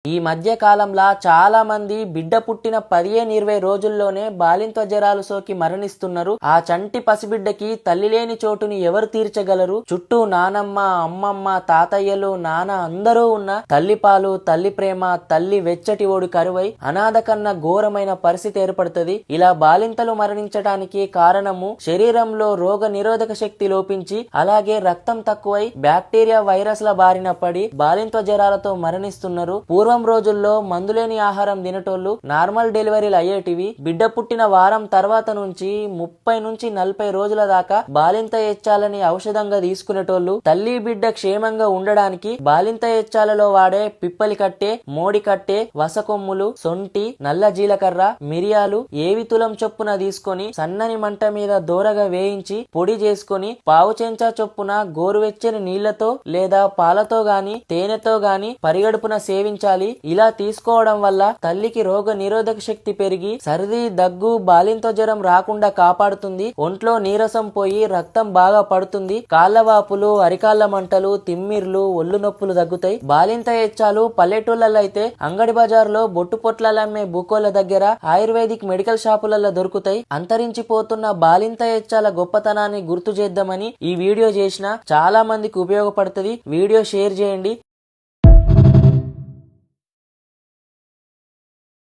ఈ మధ్య కాలంలో చాలా మంది బిడ్డ పుట్టిన 15-20 రోజుల్లోనే బాలింత జ్వరాలు సోకి మరణిస్తున్నారు. ఆ చంటి పసిబిడ్డకి తల్లి లేని చోటుని ఎవరు తీర్చగలరు? చుట్టూ నానమ్మ, అమ్మమ్మ, తాతయ్యలు, నాన్న అందరూ ఉన్న తల్లి పాలు, తల్లి ప్రేమ, తల్లి వెచ్చటి ఓడి కరువై అనాథ కన్నా ఘోరమైన పరిస్థితి ఏర్పడుతుంది. ఇలా బాలింతలు మరణించడానికి కారణము శరీరంలో రోగ నిరోధక శక్తి లోపించి, అలాగే రక్తం తక్కువై బ్యాక్టీరియా వైరస్ల బారిన పడి బాలింత జ్వరాలతో మరణిస్తున్నారు. పూర్వం రోజుల్లో మందులేని ఆహారం తినటోళ్లు, నార్మల్ డెలివరీలు అయ్యేటివి. బిడ్డ పుట్టిన వారం తర్వాత నుంచి 30-40 రోజుల దాకా బాలింత ఎచ్చాలని ఔషధంగా తీసుకునేటోళ్లు. తల్లి బిడ్డ క్షేమంగా ఉండడానికి బాలింత ఎచ్చాలలో వాడే పిప్పలి కట్టె, మోడి కట్టె, వసకొమ్ములు, సొంటి, నల్ల జీలకర్ర, మిరియాలు ఏవి తులం చొప్పున తీసుకొని సన్నని మంట మీద దోరగా వేయించి పొడి చేసుకొని పావు చెంచా చొప్పున గోరువెచ్చని నీళ్లతో లేదా పాలతో గాని తేనెతో గాని పరిగడుపున సేవించాలి. ఇలా తీసుకోవడం వల్ల తల్లికి రోగ నిరోధక శక్తి పెరిగి సర్ది, దగ్గు, బాలింత జ్వరం రాకుండా కాపాడుతుంది. ఒంట్లో నీరసం పోయి రక్తం బాగా పడుతుంది. కాళ్ళవాపులు, అరికాళ్ళ మంటలు, తిమ్మిర్లు, ఒళ్ళు నొప్పులు తగ్గుతాయి. బాలింత ఎచ్చాలు పల్లెటూళ్ళలో అయితే అంగడి బజార్లో బొట్టు పొట్లమ్మే బుకోల దగ్గర ఆయుర్వేదిక్ మెడికల్ షాపులలో దొరుకుతాయి. అంతరించిపోతున్న బాలింత ఎచ్చాల గొప్పతనాన్ని గుర్తు చేద్దామని ఈ వీడియో చేసిన. చాలా మందికి ఉపయోగపడుతుంది. వీడియో షేర్ చేయండి.